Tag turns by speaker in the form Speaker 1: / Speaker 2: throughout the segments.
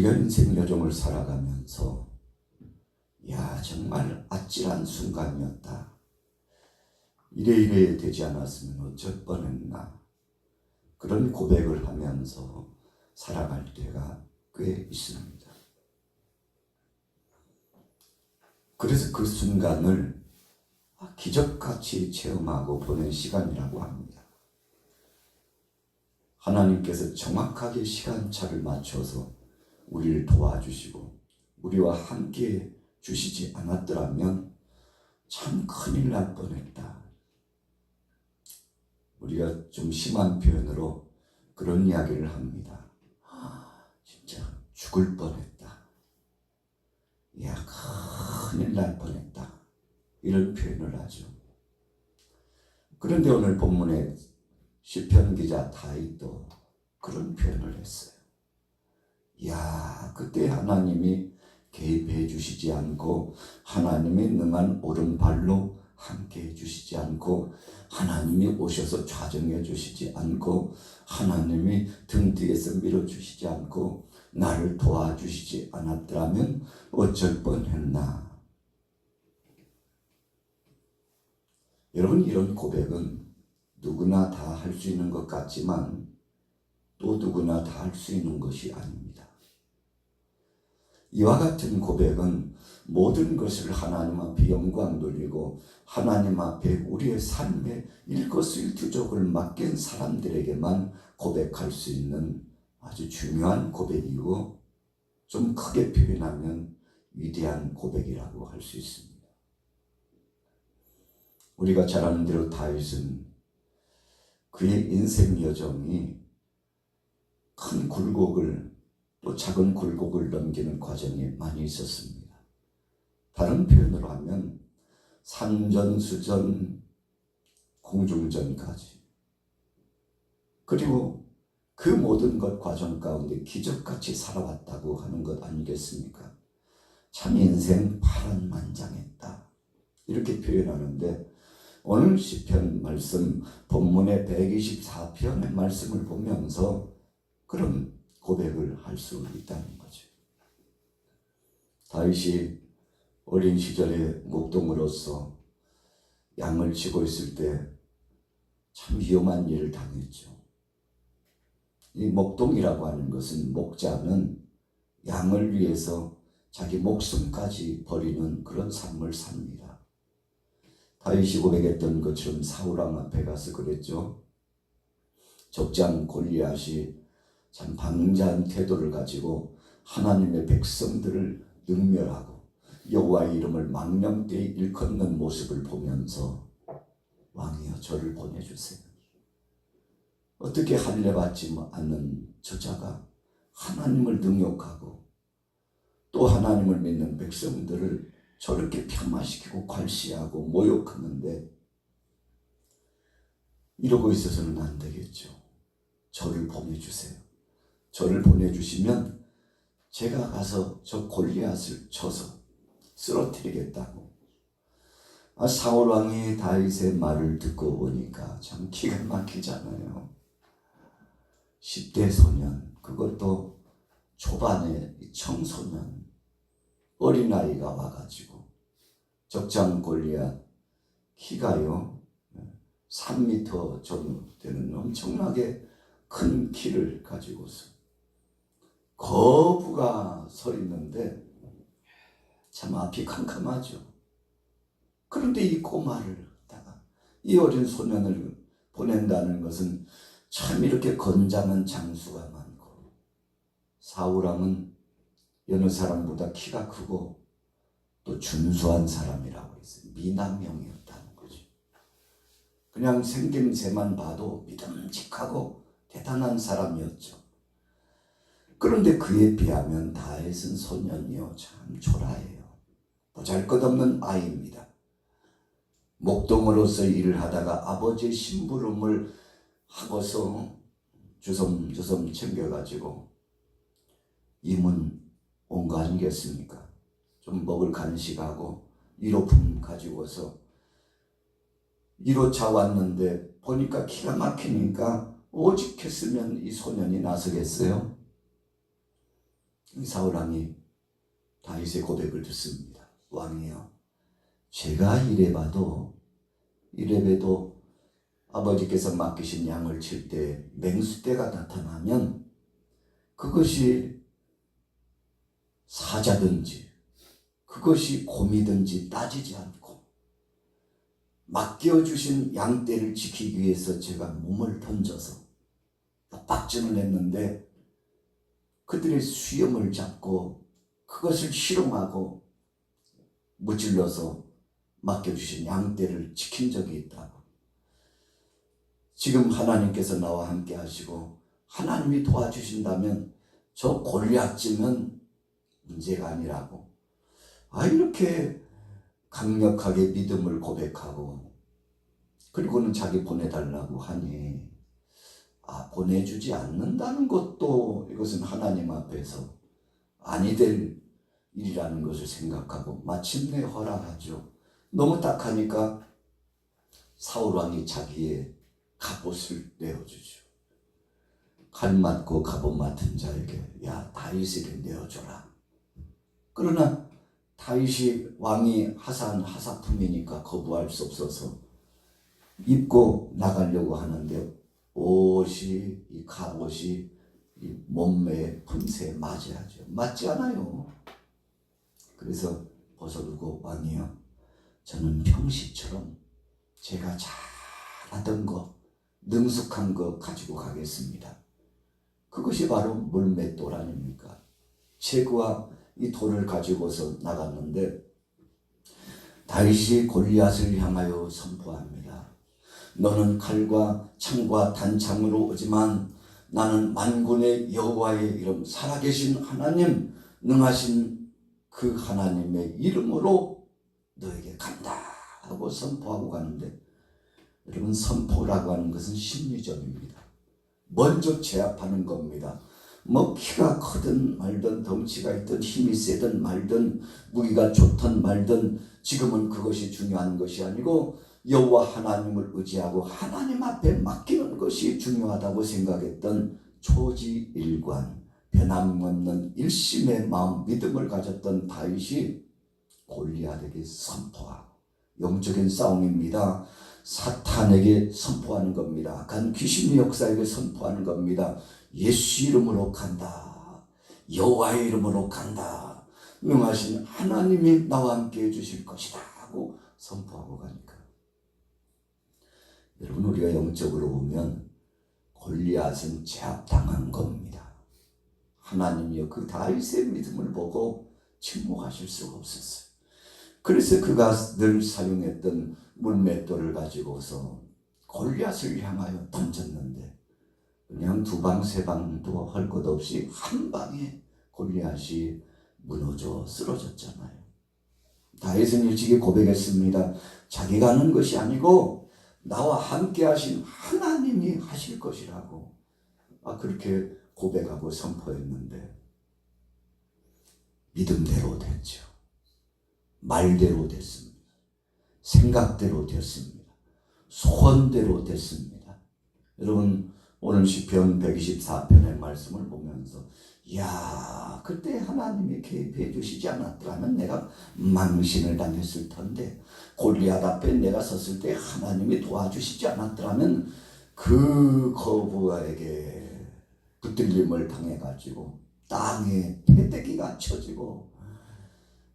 Speaker 1: 우리가 인생 여정을 살아가면서 야 정말 아찔한 순간이었다. 이래 되지 않았으면 어쩔 뻔했나. 그런 고백을 하면서 살아갈 때가 꽤 있습니다. 그래서 그 순간을 기적같이 체험하고 보낸 시간이라고 합니다. 하나님께서 정확하게 시간차를 맞춰서 우리를 도와주시고 우리와 함께 주시지 않았더라면 참 큰일 날 뻔했다. 우리가 좀 심한 표현으로 그런 이야기를 합니다. 진짜 죽을 뻔했다. 야, 큰일 날 뻔했다. 이런 표현을 하죠. 그런데 오늘 본문에 시편 기자 다윗도 그런 표현을 했어요. 야, 그때 하나님이 개입해 주시지 않고 하나님이 능한 오른발로 함께 해주시지 않고 하나님이 오셔서 좌정해 주시지 않고 하나님이 등 뒤에서 밀어주시지 않고 나를 도와주시지 않았더라면 어쩔 뻔했나. 여러분, 이런 고백은 누구나 다 할 수 있는 것 같지만 또 누구나 다 할 수 있는 것이 아닙니다. 이와 같은 고백은 모든 것을 하나님 앞에 영광 돌리고 하나님 앞에 우리의 삶의 일거수일투족을 맡긴 사람들에게만 고백할 수 있는 아주 중요한 고백이고 좀 크게 표현하면 위대한 고백이라고 할 수 있습니다. 우리가 잘 아는 대로 다윗은 그의 인생 여정이 큰 굴곡을 또 작은 굴곡을 넘기는 과정이 많이 있었습니다. 다른 표현으로 하면 산전수전 공중전까지 그리고 그 모든 것 과정 가운데 기적같이 살아왔다고 하는 것 아니겠습니까? 참 인생 파란만장했다 이렇게 표현하는데 오늘 시편 말씀 본문의 124편의 말씀을 보면서 그런 고백을 할 수 있다는 거죠. 다윗이 어린 시절에 목동으로서 양을 치고 있을 때 참 위험한 일을 당했죠. 이 목동이라고 하는 것은 목자는 양을 위해서 자기 목숨까지 버리는 그런 삶을 삽니다. 다윗이 고백했던 것처럼 사울왕 앞에 가서 그랬죠. 족장 골리앗이 참 방자한 태도를 가지고 하나님의 백성들을 능멸하고 여호와의 이름을 망령되이 일컫는 모습을 보면서 왕이여 저를 보내주세요. 어떻게 할례 받지 않는 저자가 하나님을 능욕하고 또 하나님을 믿는 백성들을 저렇게 폄하시키고 괄시하고 모욕하는데 이러고 있어서는 안 되겠죠. 저를 보내주세요. 저를 보내주시면 제가 가서 저 골리앗을 쳐서 쓰러뜨리겠다고. 사울 왕이 다윗의 말을 듣고 보니까 참 기가 막히잖아요. 10대 소년, 그것도 초반의 청소년, 어린아이가 와가지고 적장 골리앗 키가요 3m 정도 되는 엄청나게 큰 키를 가지고서 거부가 서 있는데 참 앞이 캄캄하죠. 그런데 이 꼬마를 갖다가 이 어린 소년을 보낸다는 것은 참 이렇게 건장한 장수가 많고 사울왕은 여느 사람보다 키가 크고 또 준수한 사람이라고 했어요. 미남형이었다는 거죠. 그냥 생김새만 봐도 믿음직하고 대단한 사람이었죠. 그런데 그에 비하면 다윗은 소년이요 참 초라해요. 보잘것없는 아이입니다. 목동으로서 일을 하다가 아버지의 심부름을 하고서 주섬주섬 챙겨가지고 임은 온 거 아니겠습니까? 좀 먹을 간식하고 일호품 가지고서 1호차 왔는데 보니까 기가 막히니까 오직했으면 이 소년이 나서겠어요? 사울왕이 다윗의 고백을 듣습니다. 왕이여, 제가 이래봐도 아버지께서 맡기신 양을 칠 때 맹수떼가 나타나면 그것이 사자든지 그것이 곰이든지 따지지 않고 맡겨주신 양떼를 지키기 위해서 제가 몸을 던져서 박진을 했는데 그들의 수염을 잡고 그것을 희롱하고 무찔러서 맡겨주신 양떼를 지킨 적이 있다고. 지금 하나님께서 나와 함께 하시고 하나님이 도와주신다면 저 골리앗쯤은 문제가 아니라고. 이렇게 강력하게 믿음을 고백하고 그리고는 자기 보내달라고 하니 보내주지 않는다는 것도 이것은 하나님 앞에서 아니 될 일이라는 것을 생각하고 마침내 허락하죠. 너무 딱하니까 사울왕이 자기의 갑옷을 내어주죠. 칼 맞고 갑옷 맡은 자에게 야 다윗에게 내어줘라. 그러나 다윗이 왕이 하사한 하사품이니까 거부할 수 없어서 입고 나가려고 하는데 옷이 이 갑옷이 이 몸매의 품새에 맞아야죠. 맞지 않아요. 그래서 벗어두고 왕이여, 저는 평시처럼 제가 잘하던 거 능숙한 거 가지고 가겠습니다. 그것이 바로 물맷돌 아닙니까? 채구와 이 돌을 가지고서 나갔는데 다윗이 골리앗을 향하여 선포합니다. 너는 칼과 창과 단창으로 오지만 나는 만군의 여호와의 이름, 살아계신 하나님, 능하신 그 하나님의 이름으로 너에게 간다 하고 선포하고 가는데, 여러분, 선포라고 하는 것은 심리적입니다. 먼저 제압하는 겁니다. 키가 크든 말든 덩치가 있든 힘이 세든 말든 무기가 좋든 말든 지금은 그것이 중요한 것이 아니고 여호와 하나님을 의지하고 하나님 앞에 맡기는 것이 중요하다고 생각했던 초지일관, 변함없는 일심의 마음, 믿음을 가졌던 다윗이 골리앗에게 선포하고, 영적인 싸움입니다. 사탄에게 선포하는 겁니다. 악한 귀신의 역사에게 선포하는 겁니다. 예수 이름으로 간다. 여호와의 이름으로 간다. 능하신 하나님이 나와 함께 해주실 것이다 하고 선포하고 가니까, 여러분, 우리가 영적으로 보면 골리앗은 제압당한 겁니다. 하나님이여 그 다윗의 믿음을 보고 침묵하실 수가 없었어요. 그래서 그가 늘 사용했던 물맷돌을 가지고서 골리앗을 향하여 던졌는데 그냥 두 방 세 방도 할 것 없이 한 방에 골리앗이 무너져 쓰러졌잖아요. 다윗은 일찍이 고백했습니다. 자기가 하는 것이 아니고 나와 함께 하신 하나님이 하실 것이라고 그렇게 고백하고 선포했는데 믿음대로 됐죠. 말대로 됐습니다. 생각대로 됐습니다. 소원대로 됐습니다. 여러분, 오늘 시편 124편의 말씀을 보면서 그때 하나님이 개입해 주시지 않았더라면 내가 망신을 당했을 텐데, 골리앗 앞에 내가 섰을 때 하나님이 도와주시지 않았더라면 그 거부에게 붙들림을 당해가지고 땅에 패대기가 쳐지고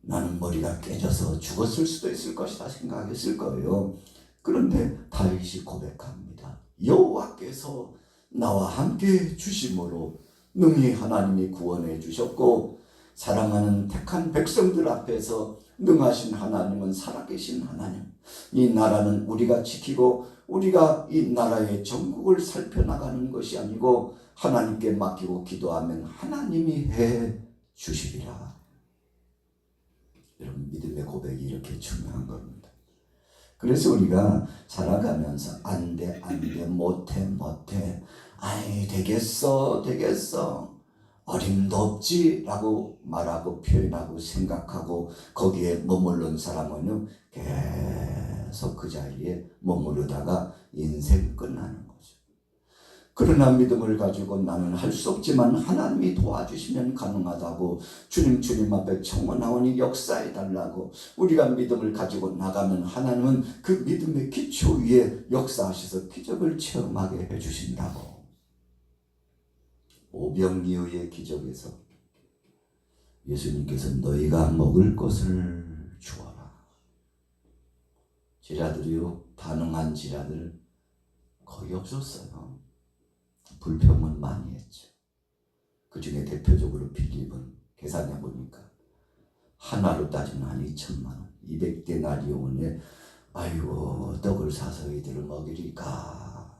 Speaker 1: 나는 머리가 깨져서 죽었을 수도 있을 것이다 생각했을 거예요. 그런데 다윗이 고백합니다. 여호와께서 나와 함께 주심으로 능히 하나님이 구원해 주셨고, 사랑하는 택한 백성들 앞에서 능하신 하나님은 살아계신 하나님, 이 나라는 우리가 지키고 우리가 이 나라의 전국을 살펴나가는 것이 아니고 하나님께 맡기고 기도하면 하나님이 해 주시리라. 여러분, 믿음의 고백이 이렇게 중요한 겁니다. 그래서 우리가 살아가면서 안 돼, 못해, 되겠어, 어림도 없지 라고 말하고 표현하고 생각하고 거기에 머무른 사람은요, 계속 그 자리에 머무르다가 인생 끝나는 거죠. 그러나 믿음을 가지고 나는 할 수 없지만 하나님이 도와주시면 가능하다고 주님 앞에 청원하오니 역사해달라고 우리가 믿음을 가지고 나가면 하나님은 그 믿음의 기초 위에 역사하셔서 기적을 체험하게 해주신다고. 오병이어의 기적에서 예수님께서 너희가 먹을 것을 주어라. 제자들이요, 반응한 제자들 거의 없었어요. 불평은 많이 했죠. 그 중에 대표적으로 빌립은 계산해 보니까 하나로 따지면 한 2천만 원, 200데나리온에 아이고 떡을 사서 이들을 먹이리까.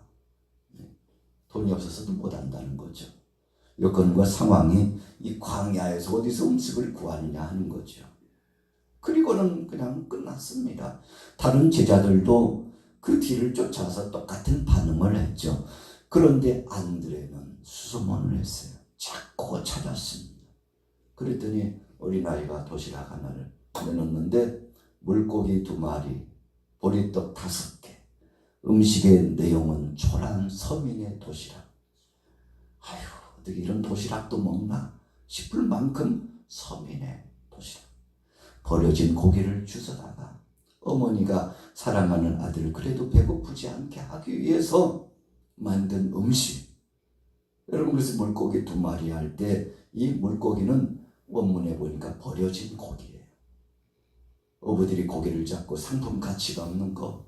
Speaker 1: 돈이 없어서도 못한다는 거죠. 여건과 상황이 이 광야에서 어디서 음식을 구하느냐 하는 거죠. 그리고는 그냥 끝났습니다. 다른 제자들도 그 뒤를 쫓아서 똑같은 반응을 했죠. 그런데 안드레는 수소문을 했어요. 자꾸 찾았습니다. 그랬더니 어린아이가 도시락 하나를 내놓는데 물고기 2마리, 보리떡 5개, 음식의 내용은 초란 서민의 도시락. 아휴, 어떻게 이런 도시락도 먹나 싶을 만큼 서민의 도시락. 버려진 고기를 주워다가 어머니가 사랑하는 아들을 그래도 배고프지 않게 하기 위해서 만든 음식. 여러분, 그래서 물고기 2마리 할 때 이 물고기는 원문에 보니까 버려진 고기예요. 어부들이 고기를 잡고 상품 가치가 없는 거,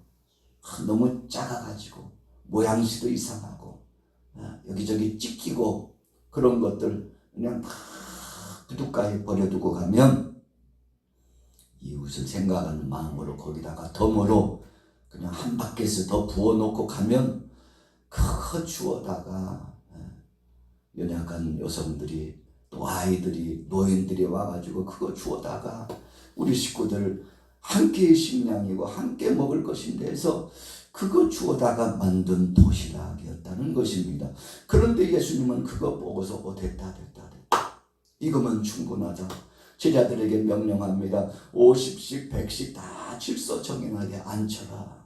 Speaker 1: 너무 작아가지고 모양새도 이상하고 여기저기 찢기고 그런 것들 그냥 다 부둣가에 버려두고 가면 이웃을 생각하는 마음으로 거기다가 덤으로 그냥 한 바퀴에서 더 부어놓고 가면 그거 주워다가 연약한 여성들이 또 아이들이 노인들이 와가지고 그거 주워다가 우리 식구들 한 끼의 식량이고 함께 먹을 것인데 해서 그거 주워다가 만든 도시락이었다는 것입니다. 그런데 예수님은 그거 보고서 됐다. 이거면 충분하다. 제자들에게 명령합니다. 50씩 100씩 다 질서정연하게 앉혀라.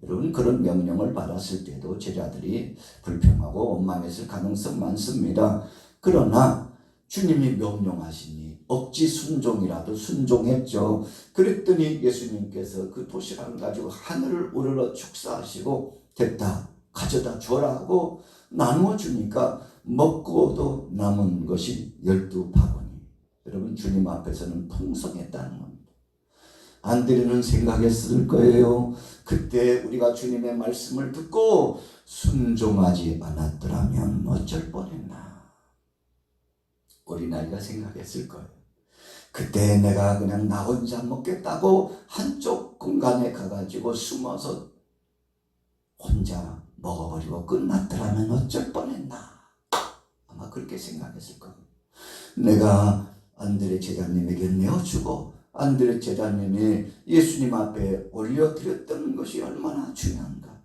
Speaker 1: 여러분, 그런 명령을 받았을 때도 제자들이 불평하고 원망했을 가능성 많습니다. 그러나 주님이 명령하시니 억지 순종이라도 순종했죠. 그랬더니 예수님께서 그 도시락을 가지고 하늘을 우러러 축사하시고 됐다, 가져다 줘라 하고 나누어 주니까 먹고도 남은 것이 12바구니. 여러분, 주님 앞에서는 풍성했다는 겁니다. 안드레는 생각했을 거예요. 그때 우리가 주님의 말씀을 듣고 순종하지 않았더라면 어쩔 뻔했나. 어린아이가 생각했을 거예요. 그때 내가 그냥 나 혼자 먹겠다고 한쪽 공간에 가가지고 숨어서 혼자 먹어버리고 끝났더라면 어쩔 뻔했나. 아마 그렇게 생각했을 겁니다. 내가 안드레 제자님에게 내어주고 안드레 제자님이 예수님 앞에 올려드렸던 것이 얼마나 중요한가.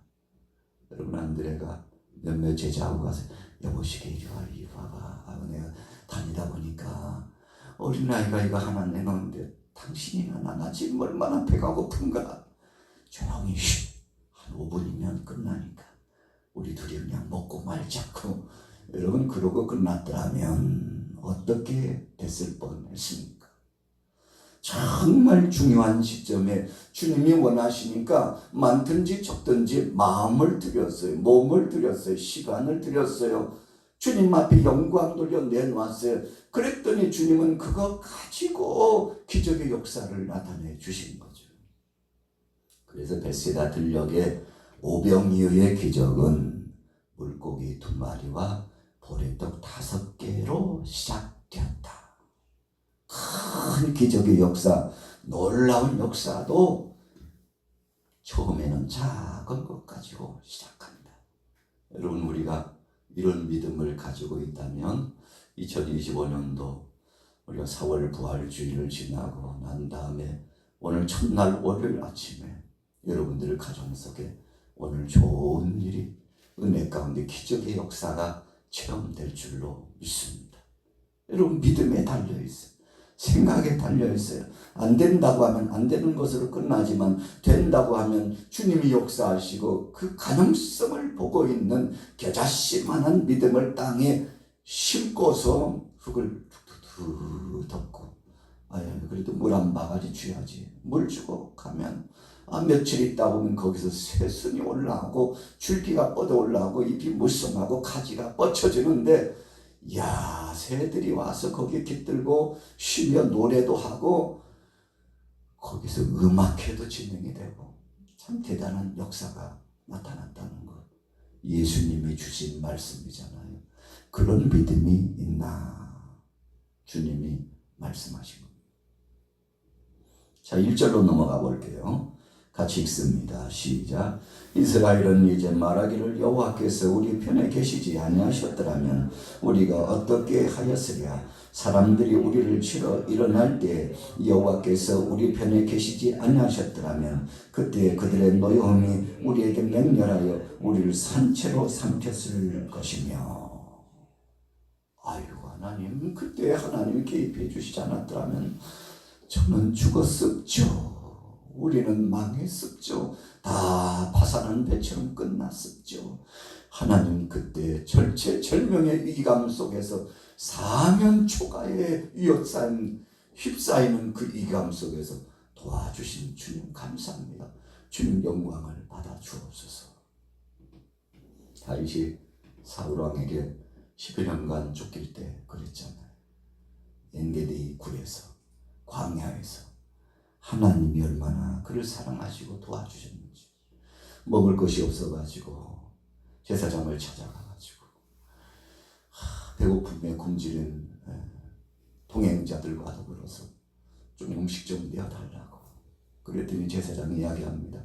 Speaker 1: 여러분, 안드레가 몇몇 제자하고 가서 여보시게 이리 봐봐. 하고 내가 다니다 보니까 어린아이가 이거 하나 내놓는데 당신이나 나나 지금 얼마나 배가 고픈가. 조용히 한 5분이면 끝나니까 우리 둘이 그냥 먹고 말자고. 여러분, 그러고 끝났더라면 어떻게 됐을 뻔했습니까? 정말 중요한 시점에 주님이 원하시니까 많든지 적든지 마음을 들였어요. 몸을 들였어요. 시간을 들였어요. 주님 앞에 영광 돌려 내놓았어요. 그랬더니 주님은 그거 가지고 기적의 역사를 나타내 주신 거죠. 그래서 베세다 들녘의 오병이어의 기적은 물고기 2마리와 보리떡 5개로 시작되었다. 큰 기적의 역사, 놀라운 역사도 처음에는 작은 것 가지고 시작합니다. 여러분, 우리가 이런 믿음을 가지고 있다면 2025년도 우리가 4월 부활주의를 지나고 난 다음에 오늘 첫날 월요일 아침에 여러분들의 가정 속에 오늘 좋은 일이 은혜 가운데 기적의 역사가 체험될 줄로 믿습니다. 여러분, 믿음에 달려있어요. 생각에 달려 있어요. 안 된다고 하면 안 되는 것으로 끝나지만 된다고 하면 주님이 역사하시고 그 가능성을 보고 있는 겨자씨만한 믿음을 땅에 심고서 흙을 툭툭툭 덮고 그래도 물 한 바가지 줘야지. 물 주고 가면 며칠 있다 보면 거기서 새순이 올라오고 줄기가 뻗어 올라오고 잎이 무성하고 가지가 뻗쳐지는데 새들이 와서 거기에 깃들고 쉬며 노래도 하고 거기서 음악회도 진행이 되고 참 대단한 역사가 나타났다는 것. 예수님이 주신 말씀이잖아요. 그런 믿음이 있나? 주님이 말씀하신 겁니다. 자, 1절로 넘어가 볼게요. 같이 읽습니다. 시작. 이스라엘은 이제 말하기를 여호와께서 우리 편에 계시지 아니하셨더라면 우리가 어떻게 하였으랴. 사람들이 우리를 치러 일어날 때 여호와께서 우리 편에 계시지 아니하셨더라면 그때 그들의 노여움이 우리에게 맹렬하여 우리를 산채로 삼켰을 것이며. 하나님, 그때 하나님이 개입해 주시지 않았더라면 저는 죽었었죠. 우리는 망했었죠. 다 파산한 배처럼 끝났었죠. 하나님 그때 절체절명의 위기감 속에서 사면 초가에 휩싸이는 그 위기감 속에서 도와주신 주님 감사합니다. 주님 영광을 받아 주옵소서. 다윗이 사울왕에게 11년간 쫓길 때 그랬잖아요. 엔게디 굴에서 광야에서 하나님이 얼마나 그를 사랑하시고 도와주셨는지. 먹을 것이 없어가지고 제사장을 찾아가가지고 배고픔에 굶주린 동행자들과 더불어서 좀 음식 좀 내어달라고. 그랬더니 제사장이 이야기합니다.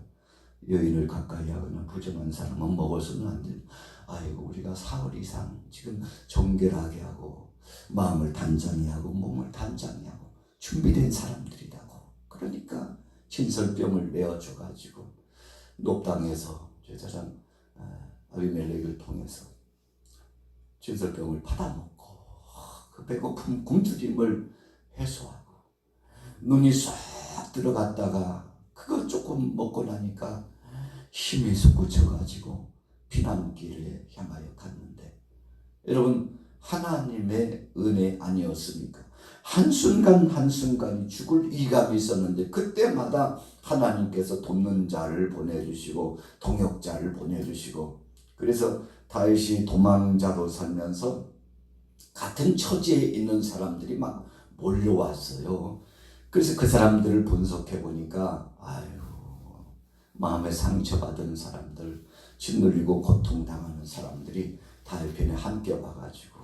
Speaker 1: 여인을 가까이 하거나 부정한 사람은 먹어서는 안 된다. 우리가 사흘 이상 지금 정결하게 하고 마음을 단장히 하고 몸을 단장히 하고 준비된 사람들이라고. 그러니까 진설병을 내어줘가지고 높당에서 제사장 아비멜렉을 통해서 진설병을 받아먹고 그 배고픔 굶주림을 해소하고 눈이 쏙 들어갔다가 그거 조금 먹고 나니까 힘이 솟구쳐가지고 피난길에 향하여 갔는데, 여러분 하나님의 은혜 아니었습니까? 한순간 한순간이 죽을 위감이 있었는데 그때마다 하나님께서 돕는 자를 보내주시고 동역자를 보내주시고, 그래서 다윗이 도망자로 살면서 같은 처지에 있는 사람들이 막 몰려왔어요. 그래서 그 사람들을 분석해 보니까 마음에 상처받은 사람들, 짓눌리고 고통당하는 사람들이 다윗 편에 함께 와가지고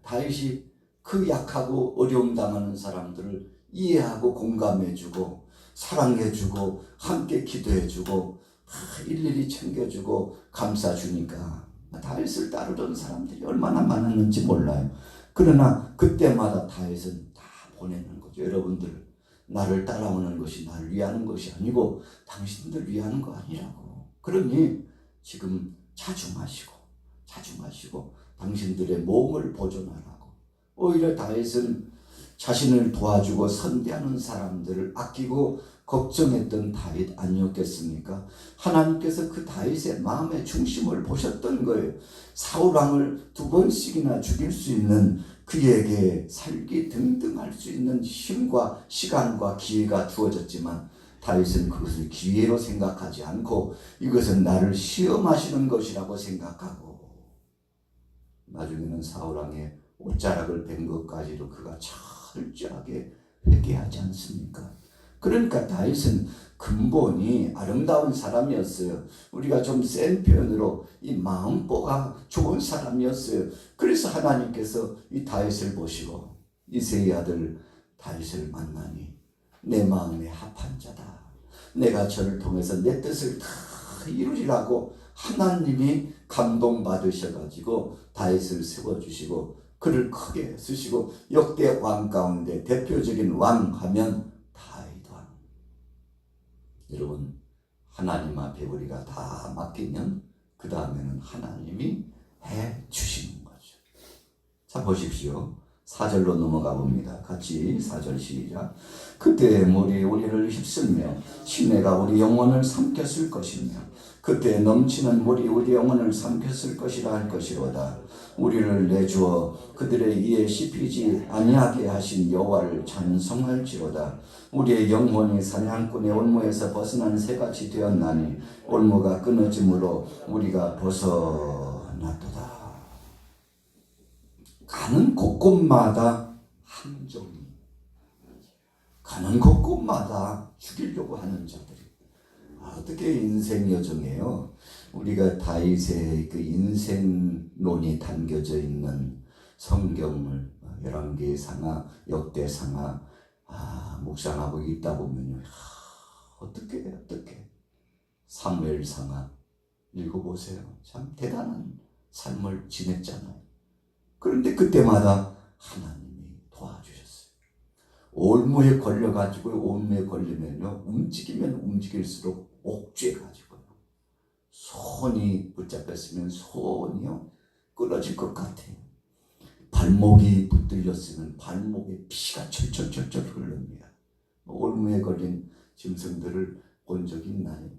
Speaker 1: 다윗이 그 약하고 어려움 당하는 사람들을 이해하고 공감해주고 사랑해주고 함께 기도해주고 일일이 챙겨주고 감싸주니까 다윗을 따르던 사람들이 얼마나 많았는지 몰라요. 그러나 그때마다 다윗은 다 보내는 거죠. 여러분들, 나를 따라오는 것이 나를 위하는 것이 아니고 당신들 위하는 거 아니라고. 그러니 지금 자중하시고 당신들의 몸을 보존하라고. 오히려 다윗은 자신을 도와주고 선대하는 사람들을 아끼고 걱정했던 다윗 아니었겠습니까? 하나님께서 그 다윗의 마음의 중심을 보셨던 거예요. 사울왕을 2번씩이나 죽일 수 있는 그에게 살기 등등할 수 있는 힘과 시간과 기회가 주어졌지만 다윗은 그것을 기회로 생각하지 않고 이것은 나를 시험하시는 것이라고 생각하고, 나중에는 사울왕의 옷자락을 뺀 것까지도 그가 철저하게 회개하지 않습니까? 그러니까 다윗은 근본이 아름다운 사람이었어요. 우리가 좀 센 표현으로 이 마음보가 좋은 사람이었어요. 그래서 하나님께서 이 다윗을 보시고 이새의 아들 다윗을 만나니 내 마음에 합한 자다. 내가 저를 통해서 내 뜻을 다 이루리라고 하나님이 감동받으셔가지고 다윗을 세워주시고 그를 크게 쓰시고 역대 왕 가운데 대표적인 왕 하면 다윗 왕. 여러분, 하나님 앞에 우리가 다 맡기면 그 다음에는 하나님이 해 주시는 거죠. 자, 보십시오. 4절로 넘어가 봅니다. 같이 4절 시작. 그때의 물이 우리를 휩쓸며 시내가 우리 영혼을 삼켰을 것이며 그때 넘치는 물이 우리 영혼을 삼켰을 것이라 할 것이로다. 우리를 내주어 그들의 이에 씹히지 아니하게 하신 여호와를 찬송할지로다. 우리의 영혼이 사냥꾼의 올무에서 벗어난 새같이 되었나니 올무가 끊어짐으로 우리가 벗어났도다. 가는 곳곳마다 함정이, 가는 곳곳마다 죽이려고 하는 자들이, 어떻게 인생 여정이에요? 우리가 다윗의 그 인생론이 담겨져 있는 성경을 열왕기상하, 역대상하 묵상하고 있다 보면요, 어떻게 사무엘상하 읽어보세요. 참 대단한 삶을 지냈잖아요. 그런데 그때마다 하나님이 도와주셨어요. 올무에 걸려가지고, 올무에 걸리면요, 움직이면 움직일수록 옥죄가지고요, 손이 붙잡혔으면 손이요 끊어질 것 같아요. 발목이 붙들렸으면 발목에 피가 철철철철 흐릅니다. 올무에 걸린 짐승들을 본 적이 있나요?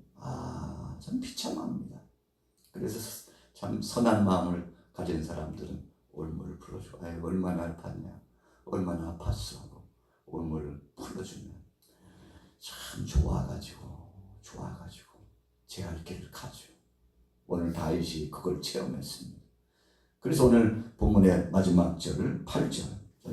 Speaker 1: 참 비참합니다. 그래서 참 선한 마음을 가진 사람들은 올무를 풀어주고, 얼마나 아팠냐, 얼마나 아팠어 하고 올무를 풀어주면 참 좋아가지고 제 할 길을 가죠. 오늘 다윗이 그걸 체험했습니다. 그래서 오늘 본문의 마지막 절을 8절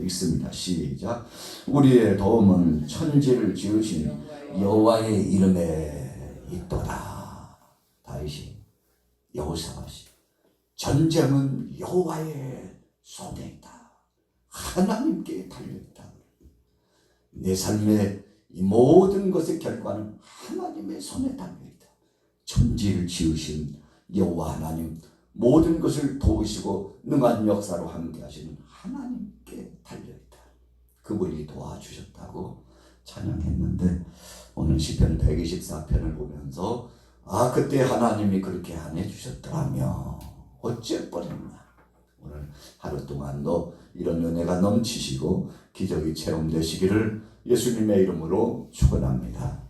Speaker 1: 읽습니다. 시작. 우리의 도움은 천지를 지으신 여호와의 이름에 있도다. 다윗이, 여호사밧이, 전쟁은 여호와의 손에 있다. 하나님께 달려있다. 내 삶의 이 모든 것의 결과는 하나님의 손에 달려있다. 천지를 지으신 여호와 하나님, 모든 것을 도우시고 능한 역사로 함께 하시는 하나님께 달려있다. 그분이 도와주셨다고 찬양했는데, 오늘 시편 124편을 보면서 그때 하나님이 그렇게 안 해주셨더라며 어쩔 뻔했나. 오늘 하루 동안도 이런 은혜가 넘치시고 기적이 체험되시기를 예수님의 이름으로 축원합니다.